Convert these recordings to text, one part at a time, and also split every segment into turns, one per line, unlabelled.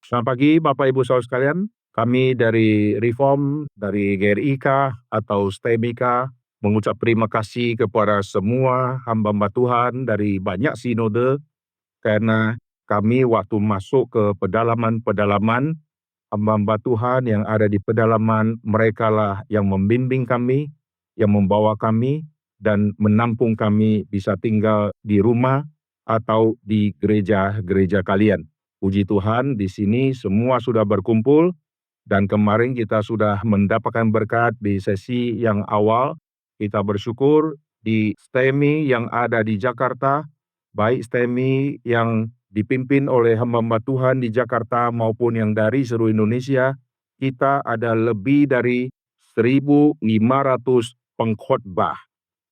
Selamat pagi Bapak Ibu Saudara sekalian. Kami dari Reform, dari GRIK atau STEMIKA mengucap terima kasih kepada semua hamba-hamba Tuhan dari banyak sinode karena kami waktu masuk ke pedalaman-pedalaman, hamba-hamba Tuhan yang ada di pedalaman, merekalah yang membimbing kami, yang membawa kami dan menampung kami bisa tinggal di rumah atau di gereja-gereja kalian. Puji Tuhan, di sini semua sudah berkumpul dan kemarin kita sudah mendapatkan berkat di sesi yang awal. Kita bersyukur di STEMI yang ada di Jakarta, baik STEMI yang dipimpin oleh hamba-hamba Tuhan di Jakarta maupun yang dari seluruh Indonesia. Kita ada lebih dari 1.500 pengkhotbah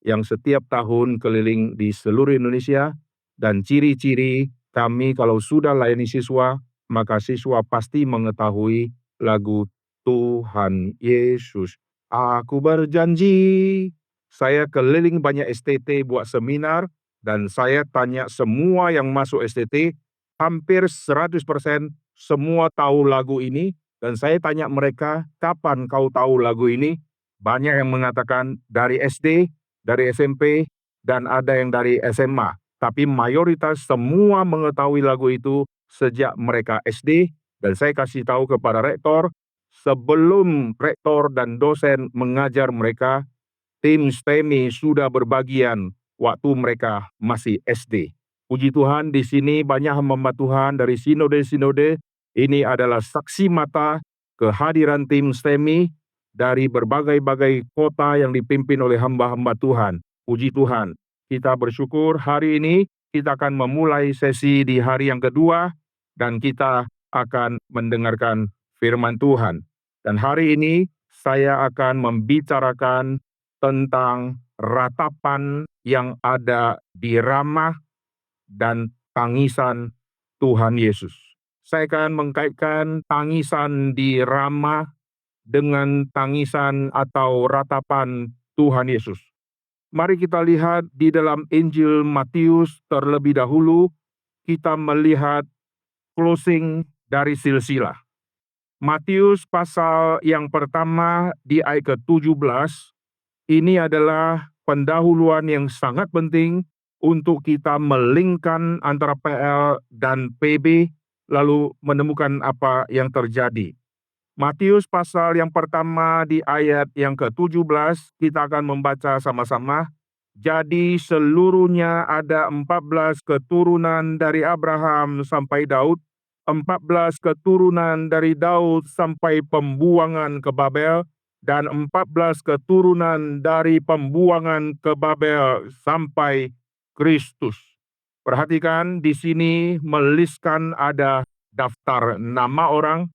yang setiap tahun keliling di seluruh Indonesia, dan ciri-ciri kami kalau sudah layani siswa, maka siswa pasti mengetahui lagu Tuhan Yesus Aku Berjanji. Saya keliling banyak STT buat seminar, dan saya tanya semua yang masuk STT, hampir 100% semua tahu lagu ini, dan saya tanya mereka, kapan kau tahu lagu ini? Banyak yang mengatakan dari SD, dari SMP, dan ada yang dari SMA. Tapi mayoritas semua mengetahui lagu itu sejak mereka SD, dan saya kasih tahu kepada rektor, sebelum rektor dan dosen mengajar mereka, tim STEMI sudah berbagian waktu mereka masih SD. Puji Tuhan, di sini banyak hamba Tuhan dari sinode-sinode. Ini adalah saksi mata kehadiran tim STEMI dari berbagai-bagai kota yang dipimpin oleh hamba-hamba Tuhan. Puji Tuhan, kita bersyukur hari ini kita akan memulai sesi di hari yang kedua dan kita akan mendengarkan firman Tuhan. Dan hari ini saya akan membicarakan tentang ratapan yang ada di ramah dan tangisan Tuhan Yesus. Saya akan mengkaitkan tangisan di ramah dengan tangisan atau ratapan Tuhan Yesus. Mari kita lihat di dalam Injil Matius terlebih dahulu, kita melihat closing dari silsilah. Matius pasal yang pertama di ayat ke-17, ini adalah pendahuluan yang sangat penting untuk kita melingkan antara PL dan PB, lalu menemukan apa yang terjadi. Matius pasal yang pertama di ayat yang ke-17, kita akan membaca sama-sama. Jadi seluruhnya ada 14 keturunan dari Abraham sampai Daud, 14 keturunan dari Daud sampai pembuangan ke Babel, dan 14 keturunan dari pembuangan ke Babel sampai Kristus. Perhatikan di sini meliskan ada daftar nama orang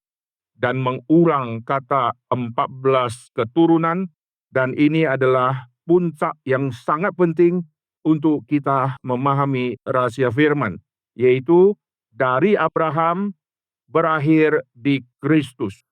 dan mengulang kata 14 keturunan, dan ini adalah puncak yang sangat penting untuk kita memahami rahasia firman, yaitu dari Abraham berakhir di Kristus.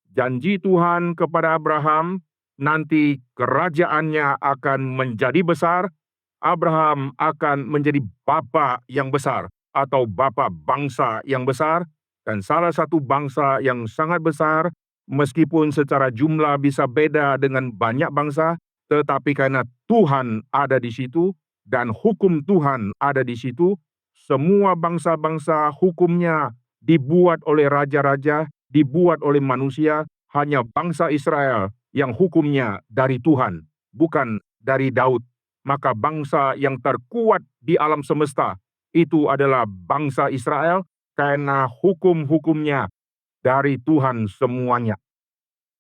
Janji Tuhan kepada Abraham, nanti kerajaannya akan menjadi besar, Abraham akan menjadi bapa yang besar atau bapa bangsa yang besar, dan salah satu bangsa yang sangat besar, meskipun secara jumlah bisa beda dengan banyak bangsa, tetapi karena Tuhan ada di situ dan hukum Tuhan ada di situ, semua bangsa-bangsa hukumnya dibuat oleh raja-raja, dibuat oleh manusia, hanya bangsa Israel yang hukumnya dari Tuhan, bukan dari Daud. Maka bangsa yang terkuat di alam semesta itu adalah bangsa Israel karena hukum-hukumnya dari Tuhan semuanya.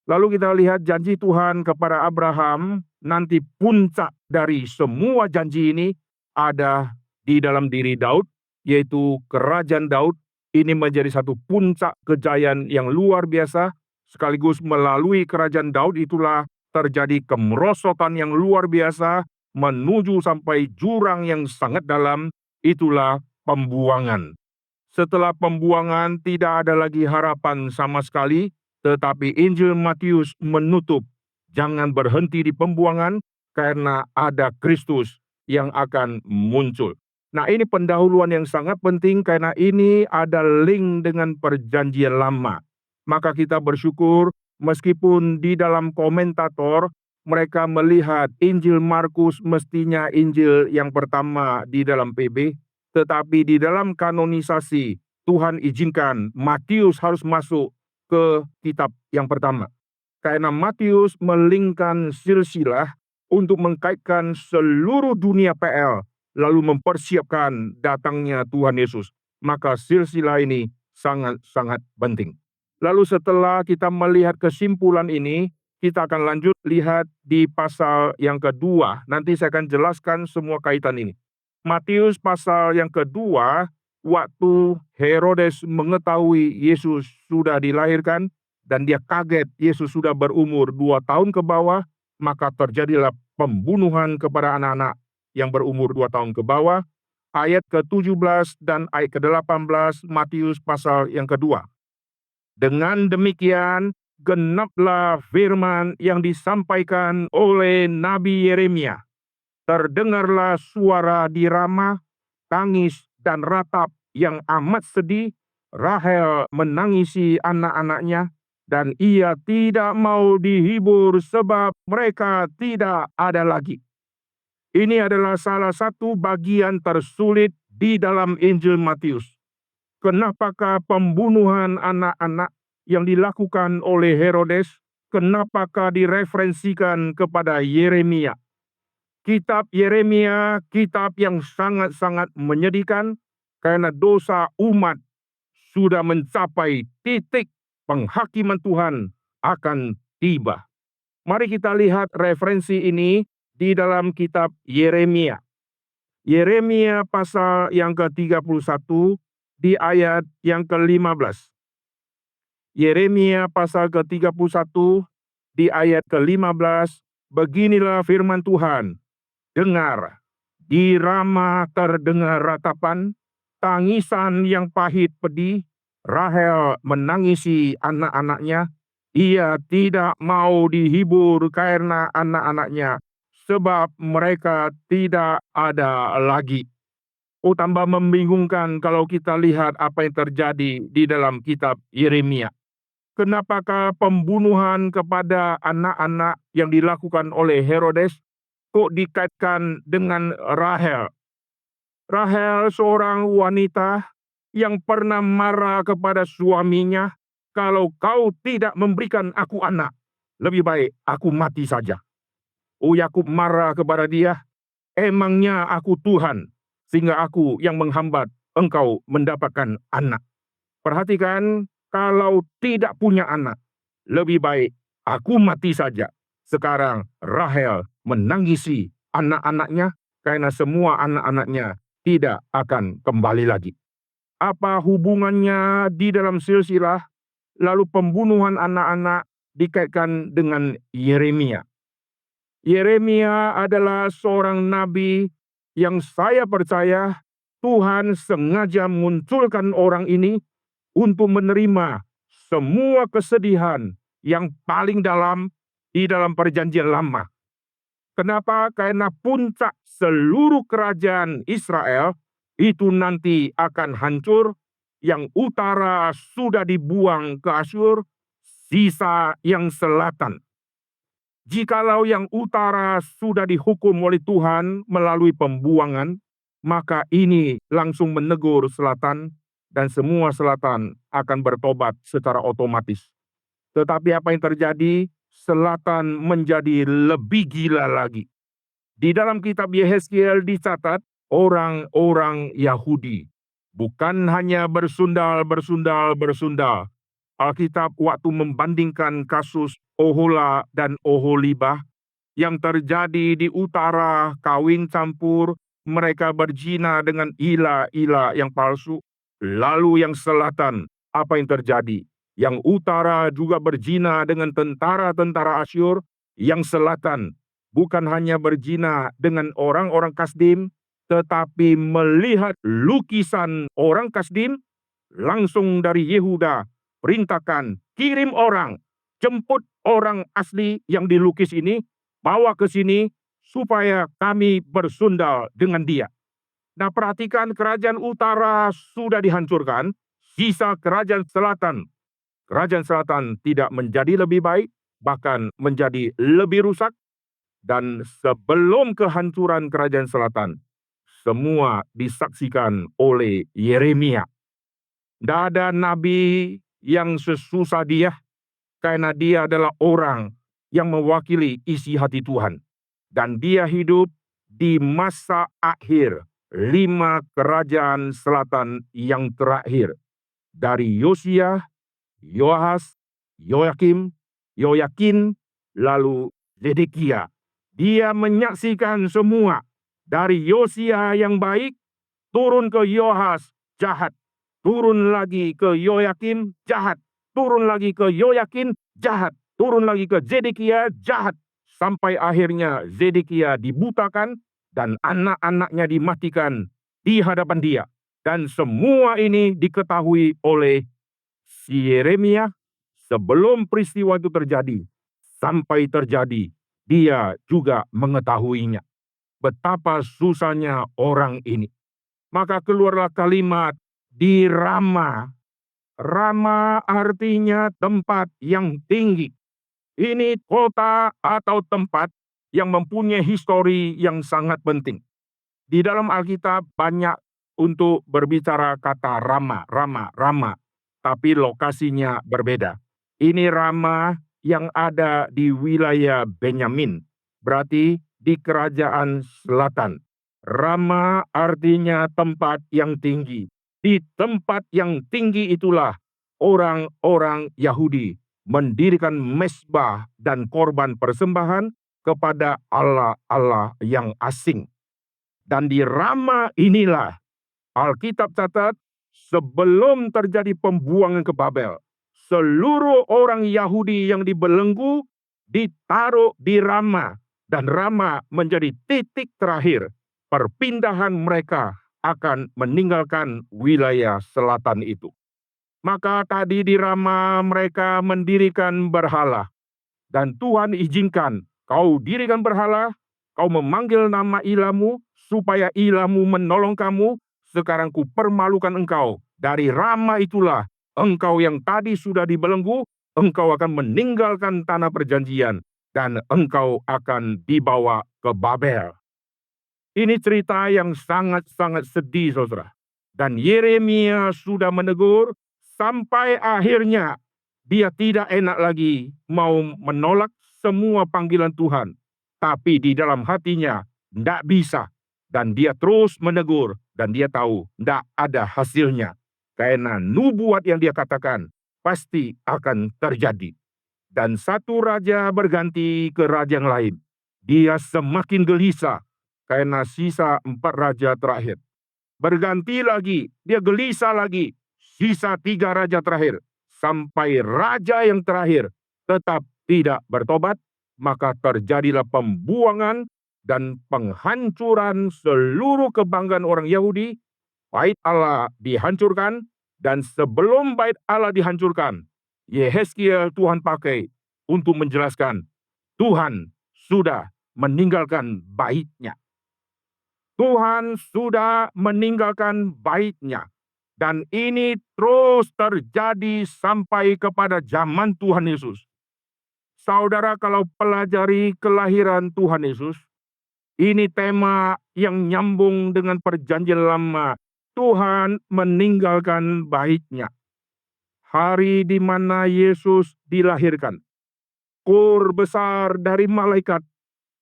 Lalu kita lihat janji Tuhan kepada Abraham, nanti puncak dari semua janji ini ada di dalam diri Daud, yaitu kerajaan Daud. Ini menjadi satu puncak kejayaan yang luar biasa, sekaligus melalui kerajaan Daud itulah terjadi kemerosotan yang luar biasa, menuju sampai jurang yang sangat dalam, itulah pembuangan. Setelah pembuangan tidak ada lagi harapan sama sekali, tetapi Injil Matius menutup, jangan berhenti di pembuangan karena ada Kristus yang akan muncul. Nah, ini pendahuluan yang sangat penting karena ini ada link dengan perjanjian lama. Maka kita bersyukur meskipun di dalam komentator mereka melihat Injil Markus mestinya Injil yang pertama di dalam PB, tetapi di dalam kanonisasi Tuhan izinkan Matius harus masuk ke kitab yang pertama. Karena Matius melingkan silsilah untuk mengkaitkan seluruh dunia PL, lalu mempersiapkan datangnya Tuhan Yesus. Maka silsilah ini sangat-sangat penting. Lalu setelah kita melihat kesimpulan ini, kita akan lanjut lihat di pasal yang kedua. Nanti saya akan jelaskan semua kaitan ini. Matius pasal yang kedua, waktu Herodes mengetahui Yesus sudah dilahirkan, dan dia kaget Yesus sudah berumur 2 tahun ke bawah, maka terjadilah pembunuhan kepada anak-anak yang berumur 2 tahun ke bawah. Ayat ke-17 dan ayat ke-18 Matius pasal yang kedua. Dengan demikian, genaplah firman yang disampaikan oleh Nabi Yeremia. Terdengarlah suara di Rama, tangis dan ratap yang amat sedih. Rahel menangisi anak-anaknya, dan ia tidak mau dihibur sebab mereka tidak ada lagi. Ini adalah salah satu bagian tersulit di dalam Injil Matius. Kenapakah pembunuhan anak-anak yang dilakukan oleh Herodes, kenapakah direferensikan kepada Yeremia? Kitab Yeremia, kitab yang sangat-sangat menyedihkan karena dosa umat sudah mencapai titik penghakiman Tuhan akan tiba. Mari kita lihat referensi ini di dalam kitab Yeremia. Yeremia pasal yang ke-31 di ayat yang ke-15. Yeremia pasal ke-31 di ayat ke-15, beginilah firman Tuhan. Dengar, di Rama terdengar ratapan, tangisan yang pahit pedih. Rahel menangisi anak-anaknya. Ia tidak mau dihibur karena anak-anaknya, sebab mereka tidak ada lagi. Oh, tambah membingungkan kalau kita lihat apa yang terjadi di dalam kitab Yeremia. Kenapakah pembunuhan kepada anak-anak yang dilakukan oleh Herodes kok dikaitkan dengan Rahel? Rahel seorang wanita yang pernah marah kepada suaminya, kalau kau tidak memberikan aku anak, lebih baik aku mati saja. Oh, Yakub marah kepada dia, emangnya aku Tuhan, sehingga aku yang menghambat engkau mendapatkan anak. Perhatikan, kalau tidak punya anak, lebih baik aku mati saja. Sekarang Rahel menangisi anak-anaknya, karena semua anak-anaknya tidak akan kembali lagi. Apa hubungannya di dalam silsilah, lalu pembunuhan anak-anak dikaitkan dengan Yeremia? Yeremia adalah seorang nabi yang saya percaya Tuhan sengaja munculkan orang ini untuk menerima semua kesedihan yang paling dalam di dalam perjanjian lama. Kenapa? Karena puncak seluruh kerajaan Israel itu nanti akan hancur. Yang utara sudah dibuang ke Asyur, sisa yang selatan. Jikalau yang utara sudah dihukum oleh Tuhan melalui pembuangan, maka ini langsung menegur selatan, dan semua selatan akan bertobat secara otomatis. Tetapi apa yang terjadi? Selatan menjadi lebih gila lagi. Di dalam kitab Yehezkiel dicatat, orang-orang Yahudi bukan hanya bersundal. Alkitab waktu membandingkan kasus Ohola dan Oholibah yang terjadi di utara, kawin campur, mereka berzina dengan ila-ila yang palsu. Lalu yang selatan, apa yang terjadi? Yang utara juga berzina dengan tentara-tentara Asyur. Yang selatan bukan hanya berzina dengan orang-orang Kasdim, tetapi melihat lukisan orang Kasdim, langsung dari Yehuda perintahkan, kirim orang, jemput orang asli yang dilukis ini, bawa ke sini supaya kami bersundal dengan dia. Nah, perhatikan, kerajaan utara sudah dihancurkan, sisa kerajaan selatan. Kerajaan selatan tidak menjadi lebih baik, bahkan menjadi lebih rusak. Dan sebelum kehancuran kerajaan selatan, semua disaksikan oleh Yeremia. Tidak ada nabi yang sesusah dia, karena dia adalah orang yang mewakili isi hati Tuhan. Dan dia hidup di masa akhir 5 kerajaan selatan yang terakhir. Dari Yosia, Yoahas, Yoyakim, Yoyakin, lalu Zedekia. Dia menyaksikan semua. Dari Yosia yang baik, turun ke Yoahas, jahat. Turun lagi ke Yoyakim, jahat. Turun lagi ke Yoyakin, jahat. Turun lagi ke Zedekia, jahat. Sampai akhirnya Zedekia dibutakan dan anak-anaknya dimatikan di hadapan dia. Dan semua ini diketahui oleh si Yeremia sebelum peristiwa itu terjadi. Sampai terjadi, dia juga mengetahuinya. Betapa susahnya orang ini. Maka keluarlah kalimat di Rama. Rama artinya tempat yang tinggi. Ini kota atau tempat yang mempunyai histori yang sangat penting. Di dalam Alkitab banyak untuk berbicara kata Rama, Rama, Rama. Tapi lokasinya berbeda. Ini Rama yang ada di wilayah Benyamin. Berarti di kerajaan selatan. Rama artinya tempat yang tinggi. Di tempat yang tinggi itulah orang-orang Yahudi mendirikan mezbah dan korban persembahan kepada Allah-Allah yang asing. Dan di Rama inilah Alkitab catat sebelum terjadi pembuangan ke Babel, seluruh orang Yahudi yang dibelenggu ditaruh di Rama. Dan Rama menjadi titik terakhir perpindahan mereka akan meninggalkan wilayah selatan itu. Maka tadi di Rama mereka mendirikan berhala. Dan Tuhan izinkan kau dirikan berhala, kau memanggil nama ilamu, supaya ilamu menolong kamu. Sekarang ku permalukan engkau. Dari Rama itulah engkau yang tadi sudah dibelenggu, engkau akan meninggalkan tanah perjanjian. Dan engkau akan dibawa ke Babel. Ini cerita yang sangat-sangat sedih, saudara. Dan Yeremia sudah menegur, sampai akhirnya dia tidak enak lagi mau menolak semua panggilan Tuhan. Tapi di dalam hatinya tidak bisa. Dan dia terus menegur. Dan dia tahu tidak ada hasilnya. Karena nubuat yang dia katakan pasti akan terjadi. Dan satu raja berganti ke raja yang lain. Dia semakin gelisah karena sisa 4 raja terakhir. Berganti lagi, dia gelisah lagi. Sisa 3 raja terakhir. Sampai raja yang terakhir tetap tidak bertobat, maka terjadilah pembuangan dan penghancuran seluruh kebanggaan orang Yahudi. Bait Allah dihancurkan, dan sebelum bait Allah dihancurkan, Yehezkiel Tuhan pakai untuk menjelaskan Tuhan sudah meninggalkan bait-Nya. Tuhan sudah meninggalkan bait-Nya. Dan ini terus terjadi sampai kepada zaman Tuhan Yesus. Saudara, kalau pelajari kelahiran Tuhan Yesus, ini tema yang nyambung dengan perjanjian lama. Tuhan meninggalkan bait-Nya. Hari di mana Yesus dilahirkan, kur besar dari malaikat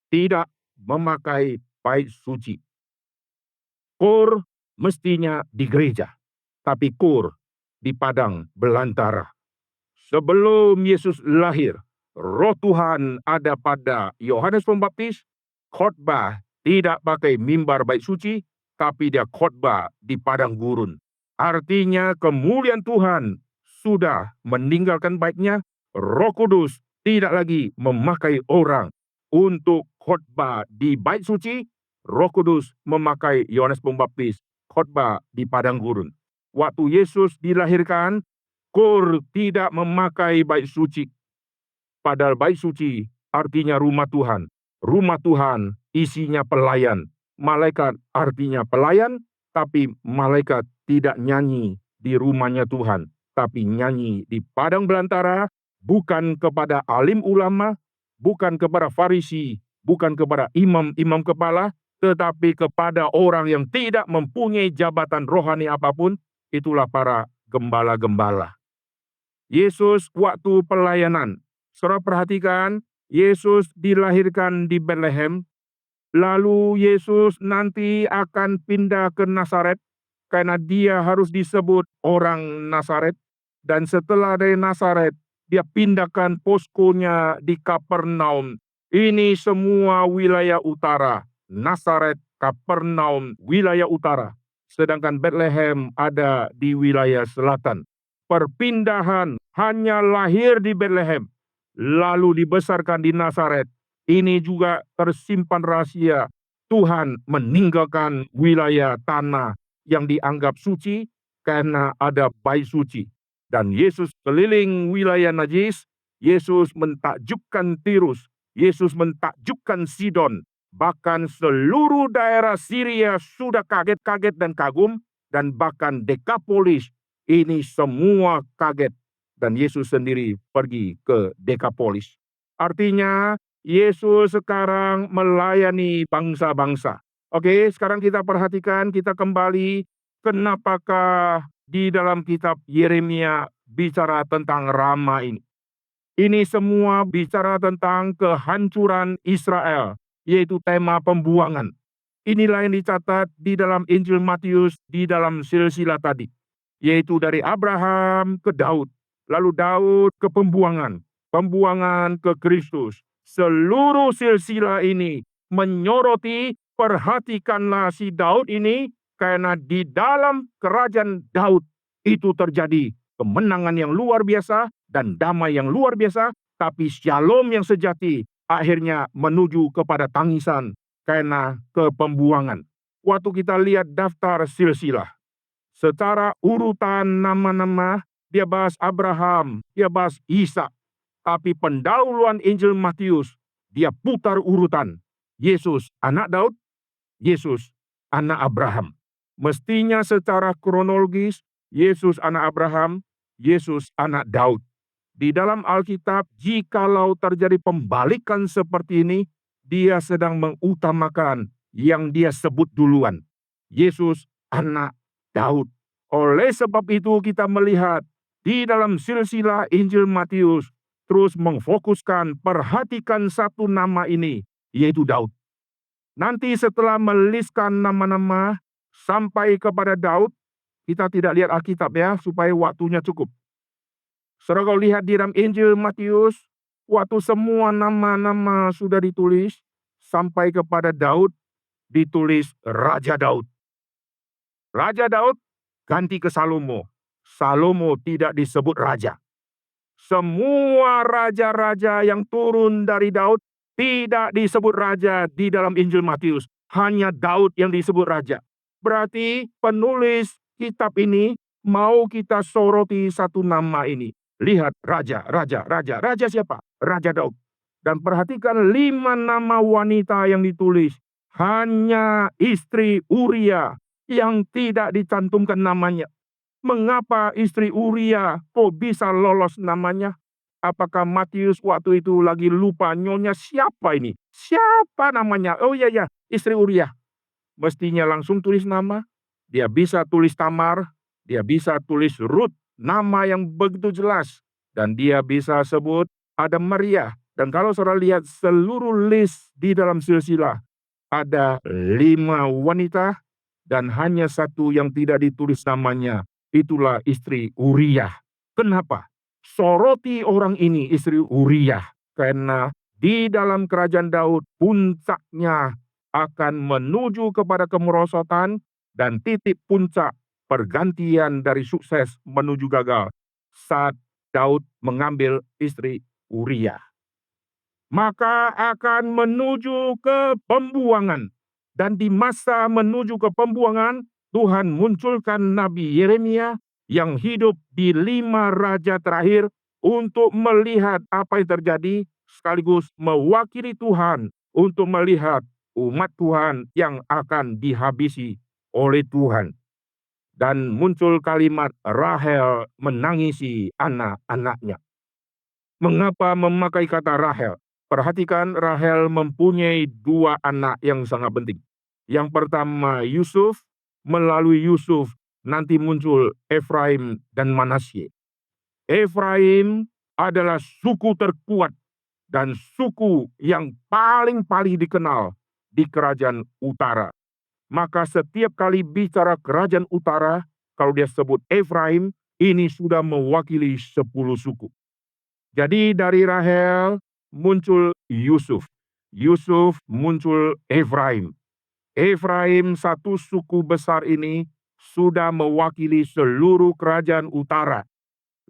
tidak memakai bait suci. Kur mestinya di gereja, tapi kur di padang belantara. Sebelum Yesus lahir, Roh Tuhan ada pada Yohanes Pembaptis, khotbah tidak pakai mimbar bait suci, tapi dia khotbah di padang gurun. Artinya kemuliaan Tuhan sudah meninggalkan bait-Nya. Roh Kudus tidak lagi memakai orang untuk khotbah di bait suci. Roh Kudus memakai Yohanes Pembaptis khotbah di padang gurun. Waktu Yesus dilahirkan, kur tidak memakai bait suci. Padahal bait suci artinya rumah Tuhan. Rumah Tuhan isinya pelayan. Malaikat artinya pelayan, tapi malaikat tidak nyanyi di rumahnya Tuhan, tapi nyanyi di padang belantara, bukan kepada alim ulama, bukan kepada Farisi, bukan kepada imam-imam kepala, tetapi kepada orang yang tidak mempunyai jabatan rohani apapun, itulah para gembala-gembala. Yesus waktu pelayanan, saudara perhatikan, Yesus dilahirkan di Betlehem, lalu Yesus nanti akan pindah ke Nazaret, karena dia harus disebut orang Nazaret, dan setelah dari Nazaret, dia pindahkan poskonya di Kapernaum. Ini semua wilayah utara, Nazaret, Kapernaum, wilayah utara. Sedangkan Bethlehem ada di wilayah selatan. Perpindahan hanya lahir di Bethlehem, lalu dibesarkan di Nazaret. Ini juga tersimpan rahasia. Tuhan meninggalkan wilayah tanah yang dianggap suci karena ada bait suci. Dan Yesus keliling wilayah najis, Yesus mentakjubkan Tirus, Yesus mentakjubkan Sidon, bahkan seluruh daerah Syria sudah kaget-kaget dan kagum, dan bahkan Dekapolis, ini semua kaget. Dan Yesus sendiri pergi ke Dekapolis. Artinya, Yesus sekarang melayani bangsa-bangsa. Oke, sekarang kita perhatikan, kita kembali, kenapakah di dalam kitab Yeremia bicara tentang Rama ini. Ini semua bicara tentang kehancuran Israel, yaitu tema pembuangan. Inilah yang dicatat di dalam Injil Matius di dalam silsilah tadi, yaitu dari Abraham ke Daud, lalu Daud ke pembuangan, pembuangan ke Kristus. Seluruh silsilah ini menyoroti, perhatikanlah si Daud ini, karena di dalam kerajaan Daud itu terjadi kemenangan yang luar biasa dan damai yang luar biasa, tapi shalom yang sejati akhirnya menuju kepada tangisan karena kepembuangan. Waktu kita lihat daftar silsilah, secara urutan nama-nama, dia bahas Abraham, dia bahas Ishak. Tapi pendahuluan Injil Matius, dia putar urutan. Yesus anak Daud, Yesus anak Abraham. Mestinya secara kronologis, Yesus anak Abraham, Yesus anak Daud. Di dalam Alkitab, jikalau terjadi pembalikan seperti ini, dia sedang mengutamakan yang dia sebut duluan. Yesus anak Daud. Oleh sebab itu kita melihat di dalam silsilah Injil Matius, terus mengfokuskan, perhatikan satu nama ini, yaitu Daud. Nanti setelah meliskan nama-nama sampai kepada Daud, kita tidak lihat Alkitab ya, supaya waktunya cukup. Saudara kalau lihat di dalam Injil Matius, waktu semua nama-nama sudah ditulis, sampai kepada Daud, ditulis Raja Daud. Raja Daud ganti ke Salomo. Salomo tidak disebut raja. Semua raja-raja yang turun dari Daud tidak disebut raja di dalam Injil Matius. Hanya Daud yang disebut raja. Berarti penulis kitab ini mau kita soroti satu nama ini. Lihat raja siapa? Raja Daud. Dan perhatikan 5 nama wanita yang ditulis. Hanya istri Uria yang tidak dicantumkan namanya. Mengapa istri Uria kok bisa lolos namanya? Apakah Matius waktu itu lagi lupa nyonya siapa ini? Siapa namanya? Oh iya, istri Uria. Mestinya langsung tulis nama. Dia bisa tulis Tamar, dia bisa tulis Ruth, nama yang begitu jelas. Dan dia bisa sebut ada Maria. Dan kalau saudara lihat seluruh list di dalam silsilah, ada 5 wanita dan hanya satu yang tidak ditulis namanya. Itulah istri Uria. Kenapa? Soroti orang ini istri Uria. Karena di dalam kerajaan Daud puncaknya akan menuju kepada kemerosotan dan titik puncak pergantian dari sukses menuju gagal saat Daud mengambil istri Uria. Maka akan menuju ke pembuangan. Dan di masa menuju ke pembuangan, Tuhan munculkan Nabi Yeremia yang hidup di 5 raja terakhir untuk melihat apa yang terjadi, sekaligus mewakili Tuhan untuk melihat umat Tuhan yang akan dihabisi oleh Tuhan. Dan muncul kalimat Rahel menangisi anak-anaknya. Mengapa memakai kata Rahel? Perhatikan, Rahel mempunyai dua anak yang sangat penting. Yang pertama Yusuf, melalui Yusuf nanti muncul Efraim dan Manasye. Efraim adalah suku terkuat dan suku yang paling dikenal di kerajaan utara. Maka setiap kali bicara kerajaan utara, kalau dia sebut Efraim, ini sudah mewakili 10 suku. Jadi dari Rahel muncul Yusuf. Yusuf muncul Efraim. Efraim, satu suku besar ini, sudah mewakili seluruh kerajaan utara.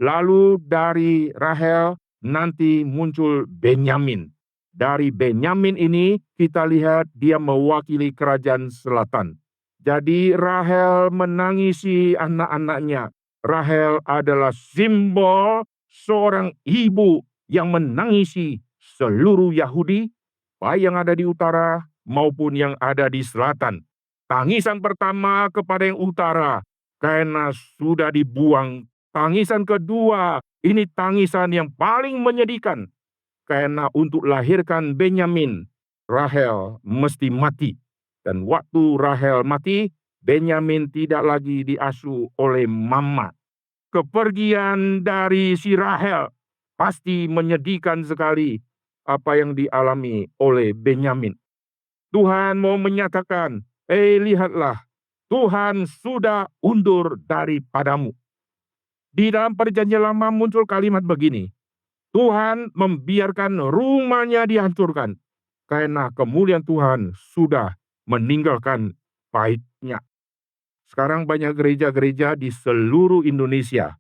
Lalu dari Rahel nanti muncul Benyamin. Dari Benyamin ini kita lihat dia mewakili kerajaan selatan. Jadi Rahel menangisi anak-anaknya. Rahel adalah simbol seorang ibu yang menangisi seluruh Yahudi, baik yang ada di utara maupun yang ada di selatan. Tangisan pertama kepada yang utara karena sudah dibuang. Tangisan kedua, ini tangisan yang paling menyedihkan. Karena untuk lahirkan Benyamin, Rahel mesti mati. Dan waktu Rahel mati, Benyamin tidak lagi diasuh oleh mama. Kepergian dari si Rahel pasti menyedihkan sekali apa yang dialami oleh Benyamin. Tuhan mau menyatakan, lihatlah, Tuhan sudah undur daripadamu. Di dalam perjanjian lama muncul kalimat begini, Tuhan membiarkan rumahnya dihancurkan karena kemuliaan Tuhan sudah meninggalkan baitnya. Sekarang banyak gereja-gereja di seluruh Indonesia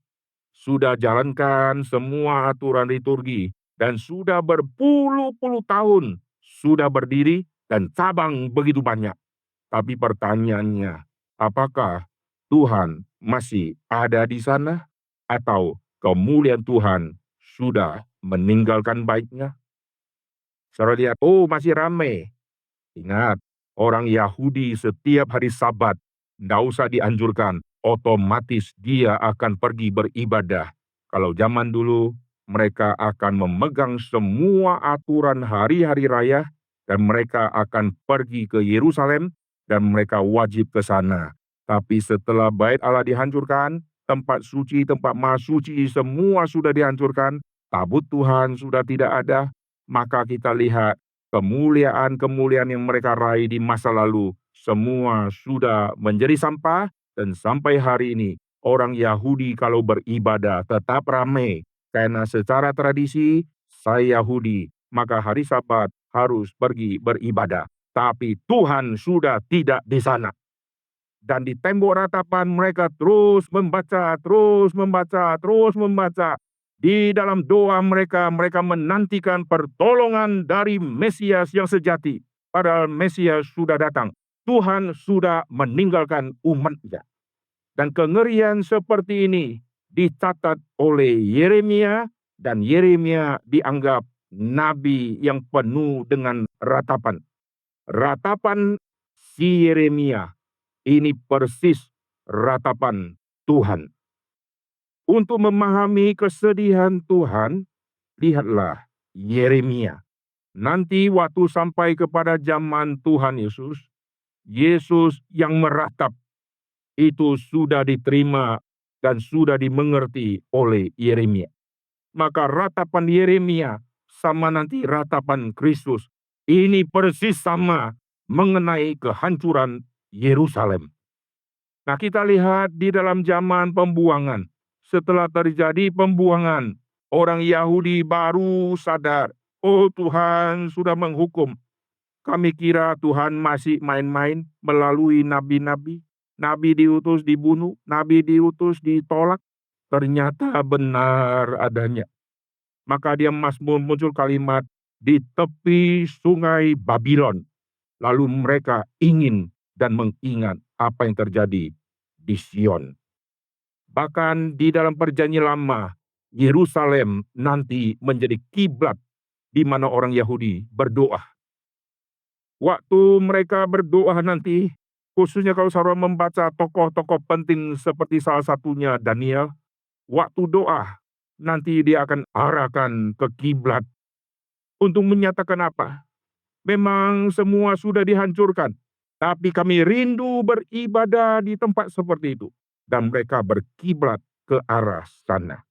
sudah jalankan semua aturan liturgi dan sudah berpuluh-puluh tahun sudah berdiri dan cabang begitu banyak. Tapi pertanyaannya, apakah Tuhan masih ada di sana atau kemuliaan Tuhan sudah meninggalkan baitnya? Saudara lihat, masih ramai. Ingat, orang Yahudi setiap hari Sabat, tidak usah dianjurkan, otomatis dia akan pergi beribadah. Kalau zaman dulu, mereka akan memegang semua aturan hari-hari raya, dan mereka akan pergi ke Yerusalem, dan mereka wajib ke sana. Tapi setelah bait Allah dihancurkan, tempat suci, tempat maha suci, semua sudah dihancurkan, tabut Tuhan sudah tidak ada, maka kita lihat, kemuliaan-kemuliaan yang mereka raih di masa lalu, semua sudah menjadi sampah, dan sampai hari ini, orang Yahudi kalau beribadah tetap ramai, karena secara tradisi, saya Yahudi, maka hari Sabat harus pergi beribadah. Tapi Tuhan sudah tidak di sana. Dan di tembok ratapan mereka terus membaca. Di dalam doa mereka menantikan pertolongan dari Mesias yang sejati. Padahal Mesias sudah datang. Tuhan sudah meninggalkan umatnya. Dan kengerian seperti ini dicatat oleh Yeremia, dan Yeremia dianggap nabi yang penuh dengan ratapan. Ratapan si Yeremia ini persis ratapan Tuhan. Untuk memahami kesedihan Tuhan, lihatlah Yeremia. Nanti waktu sampai kepada zaman Tuhan Yesus, Yesus yang meratap itu sudah diterima dan sudah dimengerti oleh Yeremia. Maka ratapan Yeremia sama nanti ratapan Kristus ini persis sama mengenai kehancuran Yerusalem. Nah, kita lihat di dalam zaman pembuangan. Setelah terjadi pembuangan, orang Yahudi baru sadar, Tuhan sudah menghukum. Kami kira Tuhan masih main-main melalui nabi-nabi. Nabi diutus dibunuh, nabi diutus ditolak. Ternyata benar adanya. Maka dia muncul kalimat, di tepi sungai Babylon. Lalu mereka ingin dan mengingat apa yang terjadi di Sion. Bahkan di dalam perjanjian lama, Yerusalem nanti menjadi kiblat di mana orang Yahudi berdoa. Waktu mereka berdoa nanti, khususnya kalau saudara membaca tokoh-tokoh penting seperti salah satunya Daniel, waktu doa, nanti dia akan arahkan ke kiblat untuk menyatakan apa? Memang semua sudah dihancurkan, tapi kami rindu beribadah di tempat seperti itu. Dan mereka berkiblat ke arah sana.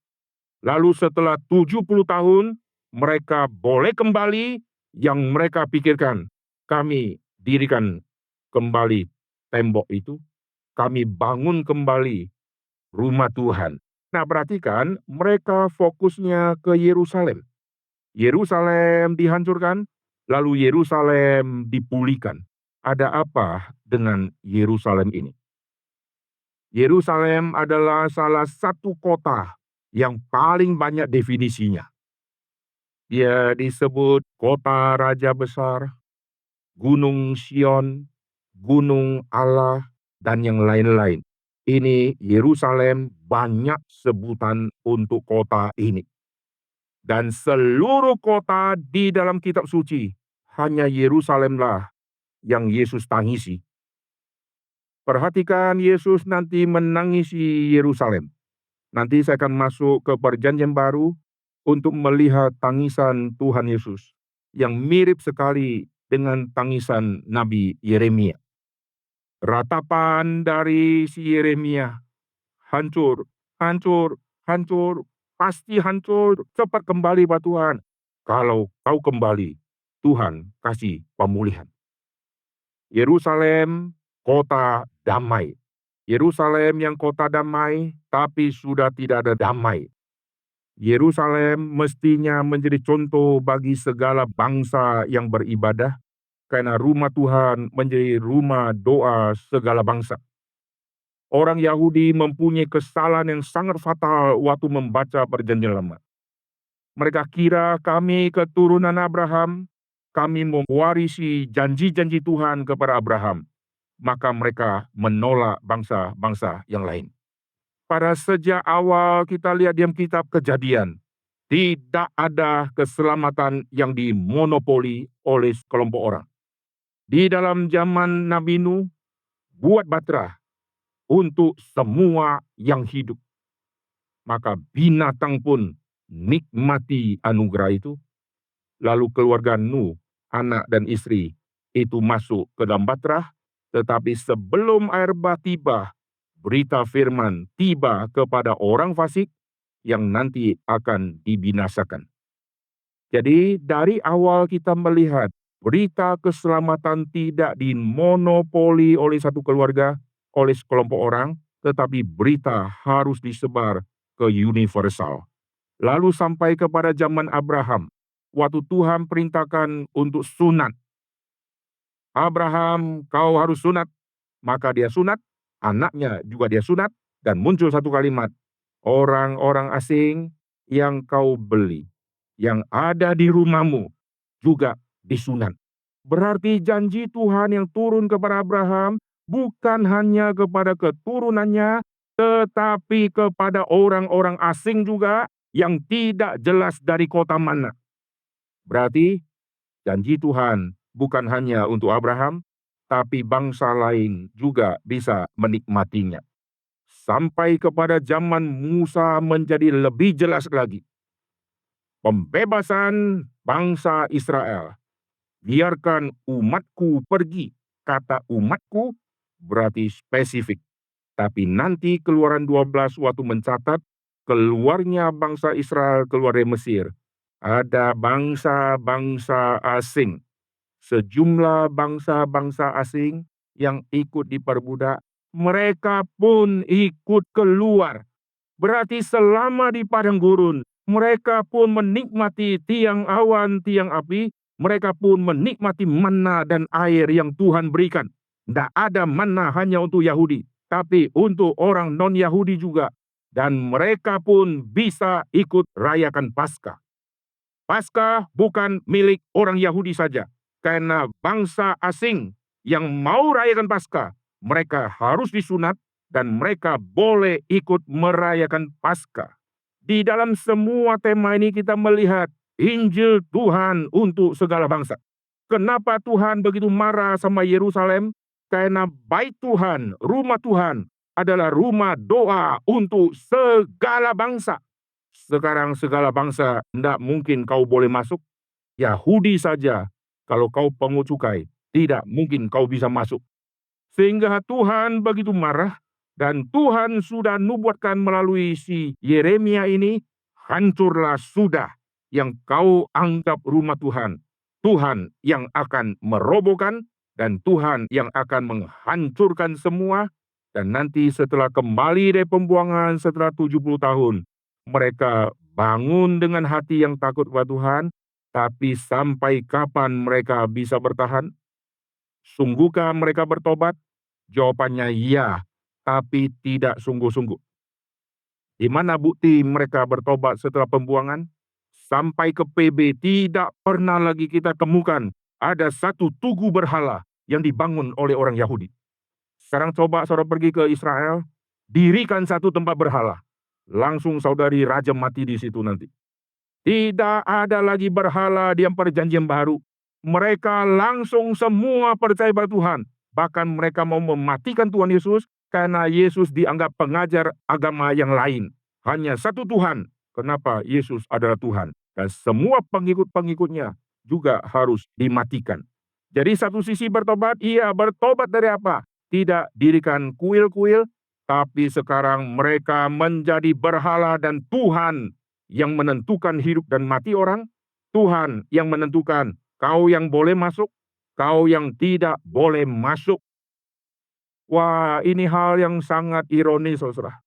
Lalu setelah 70 tahun, mereka boleh kembali. Yang mereka pikirkan, kami dirikan kembali tembok itu, kami bangun kembali rumah Tuhan. Nah, perhatikan, mereka fokusnya ke Yerusalem. Yerusalem dihancurkan, lalu Yerusalem dipulihkan. Ada apa dengan Yerusalem ini? Yerusalem adalah salah satu kota yang paling banyak definisinya. Dia disebut kota raja besar, Gunung Sion, Gunung Allah, dan yang lain-lain. Ini Yerusalem banyak sebutan untuk kota ini. Dan seluruh kota di dalam kitab suci, hanya Yerusalemlah yang Yesus tangisi. Perhatikan Yesus nanti menangisi Yerusalem. Nanti saya akan masuk ke perjanjian baru untuk melihat tangisan Tuhan Yesus yang mirip sekali dengan tangisan Nabi Yeremia. Ratapan dari si Yeremia, hancur, hancur, hancur, pasti hancur, cepat kembali Pak Tuhan. Kalau kau kembali, Tuhan kasih pemulihan. Yerusalem, kota damai. Yerusalem yang kota damai, tapi sudah tidak ada damai. Yerusalem mestinya menjadi contoh bagi segala bangsa yang beribadah, karena rumah Tuhan menjadi rumah doa segala bangsa. Orang Yahudi mempunyai kesalahan yang sangat fatal waktu membaca perjanjian lama. Mereka kira kami keturunan Abraham, kami mewarisi janji-janji Tuhan kepada Abraham. Maka mereka menolak bangsa-bangsa yang lain. Pada sejak awal kita lihat di kitab Kejadian, tidak ada keselamatan yang dimonopoli oleh sekelompok orang. Di dalam zaman Nabi Nuh, buat bahtera untuk semua yang hidup. Maka binatang pun nikmati anugerah itu. Lalu keluarga Nuh, anak dan istri, itu masuk ke dalam bahtera. Tetapi sebelum air bah tiba, berita firman tiba kepada orang fasik yang nanti akan dibinasakan. Jadi dari awal kita melihat berita keselamatan tidak dimonopoli oleh satu keluarga, oleh sekelompok orang, tetapi berita harus disebar ke universal. Lalu sampai kepada zaman Abraham, waktu Tuhan perintahkan untuk sunat. Abraham, kau harus sunat. Maka dia sunat, anaknya juga dia sunat, dan muncul satu kalimat, orang-orang asing yang kau beli, yang ada di rumahmu, juga disunat. Berarti janji Tuhan yang turun kepada Abraham bukan hanya kepada keturunannya, tetapi kepada orang-orang asing juga yang tidak jelas dari kota mana. Berarti janji Tuhan bukan hanya untuk Abraham, tapi bangsa lain juga bisa menikmatinya. Sampai kepada zaman Musa menjadi lebih jelas lagi. Pembebasan bangsa Israel. Biarkan umatku pergi. Kata umatku berarti spesifik. Tapi nanti Keluaran 12 waktu mencatat keluarnya bangsa Israel keluar dari Mesir. Ada bangsa-bangsa asing. Sejumlah bangsa-bangsa asing yang ikut diperbudak, mereka pun ikut keluar. Berarti selama di padang gurun, mereka pun menikmati tiang awan, tiang api, mereka pun menikmati manna dan air yang Tuhan berikan. Tidak ada manna hanya untuk Yahudi, tapi untuk orang non-Yahudi juga. Dan mereka pun bisa ikut rayakan Paskah. Paskah bukan milik orang Yahudi saja. Karena bangsa asing yang mau rayakan Paskah, mereka harus disunat dan mereka boleh ikut merayakan Paskah. Di dalam semua tema ini kita melihat Injil Tuhan untuk segala bangsa. Kenapa Tuhan begitu marah sama Yerusalem? Karena bait Tuhan, rumah Tuhan adalah rumah doa untuk segala bangsa. Sekarang segala bangsa tidak mungkin kau boleh masuk. Yahudi saja, kalau kau pungut cukai, tidak mungkin kau bisa masuk. Sehingga Tuhan begitu marah, dan Tuhan sudah nubuatkan melalui si Yeremia ini, hancurlah sudah yang kau anggap rumah Tuhan. Tuhan yang akan merobohkan, dan Tuhan yang akan menghancurkan semua. Dan nanti setelah kembali dari pembuangan setelah 70 tahun, mereka bangun dengan hati yang takut kepada Tuhan. Tapi sampai kapan mereka bisa bertahan? Sungguhkah mereka bertobat? Jawabannya ya, tapi tidak sungguh-sungguh. Di mana bukti mereka bertobat setelah pembuangan? Sampai ke PB tidak pernah lagi kita temukan ada satu tugu berhala yang dibangun oleh orang Yahudi. Sekarang coba saudara pergi ke Israel, dirikan satu tempat berhala. Langsung saudari rajam mati di situ nanti. Tidak ada lagi berhala di perjanjian baru. Mereka langsung semua percaya pada Tuhan. Bahkan mereka mau mematikan Tuhan Yesus karena Yesus dianggap pengajar agama yang lain. Hanya satu Tuhan. Kenapa? Yesus adalah Tuhan. Dan semua pengikut-pengikutnya juga harus dimatikan. Jadi satu sisi bertobat, iya bertobat dari apa? Tidak dirikan kuil-kuil, tapi sekarang mereka menjadi berhala dan Tuhan yang menentukan hidup dan mati orang, Tuhan yang menentukan kau yang boleh masuk, kau yang tidak boleh masuk. Wah, ini hal yang sangat ironis, saudara.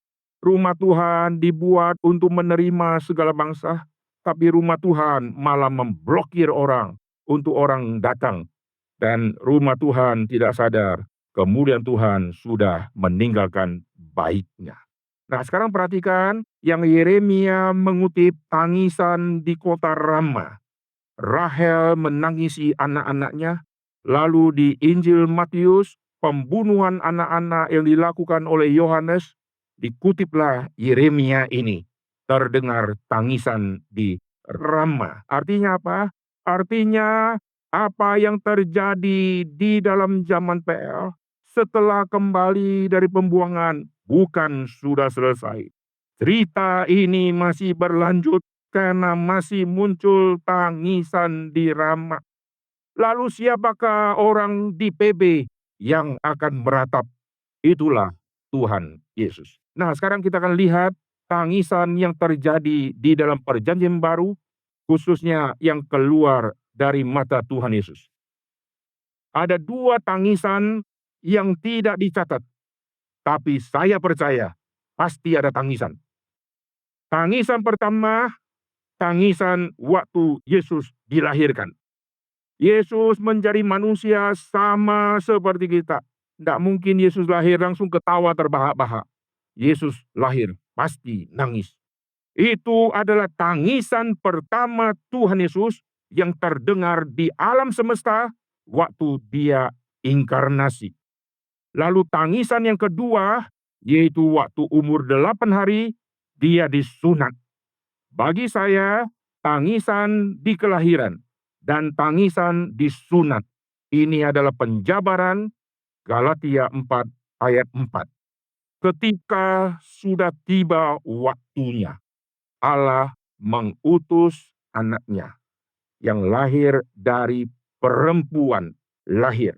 Rumah Tuhan dibuat untuk menerima segala bangsa, tapi rumah Tuhan malah memblokir orang untuk orang datang. Dan rumah Tuhan tidak sadar, kemudian Tuhan sudah meninggalkan baiknya. Nah, sekarang perhatikan yang Yeremia mengutip tangisan di kota Rama. Rahel menangisi anak-anaknya, lalu di Injil Matius, pembunuhan anak-anak yang dilakukan oleh Yohanes, dikutiplah Yeremia ini. Terdengar tangisan di Rama. Artinya apa? Artinya apa yang terjadi di dalam zaman PL setelah kembali dari pembuangan bukan sudah selesai. Cerita ini masih berlanjut karena masih muncul tangisan di Rama. Lalu siapakah orang di PB yang akan meratap? Itulah Tuhan Yesus. Nah, sekarang kita akan lihat tangisan yang terjadi di dalam perjanjian baru, khususnya yang keluar dari mata Tuhan Yesus. Ada dua tangisan yang tidak dicatat, tapi saya percaya pasti ada tangisan. Tangisan pertama, tangisan waktu Yesus dilahirkan. Yesus menjadi manusia sama seperti kita. Tidak mungkin Yesus lahir langsung ketawa terbahak-bahak. Yesus lahir pasti nangis. Itu adalah tangisan pertama Tuhan Yesus yang terdengar di alam semesta waktu dia inkarnasi. Lalu tangisan yang kedua, yaitu waktu umur 8 hari, dia disunat. Bagi saya, tangisan di kelahiran dan tangisan disunat, ini adalah penjabaran Galatia 4 ayat 4. Ketika sudah tiba waktunya, Allah mengutus anaknya yang lahir dari perempuan lahir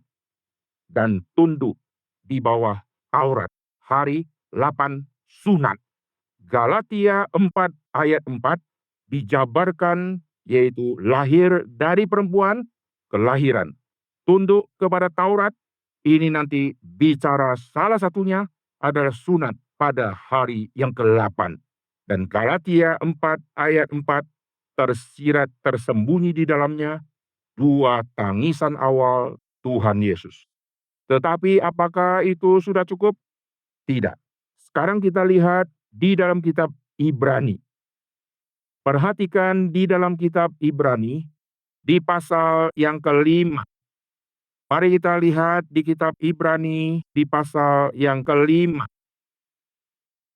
dan tunduk di bawah Taurat. Hari 8 sunat. Galatia 4 ayat 4 dijabarkan yaitu lahir dari perempuan, kelahiran. Tunduk kepada Taurat, ini nanti bicara salah satunya adalah sunat pada hari yang ke-8. Dan Galatia 4 ayat 4 tersirat tersembunyi di dalamnya dua tangisan awal Tuhan Yesus. Tetapi apakah itu sudah cukup? Tidak. Sekarang kita lihat di dalam kitab Ibrani. Perhatikan di dalam kitab Ibrani, di pasal yang ke-5. Mari kita lihat di kitab Ibrani, di pasal yang ke-5.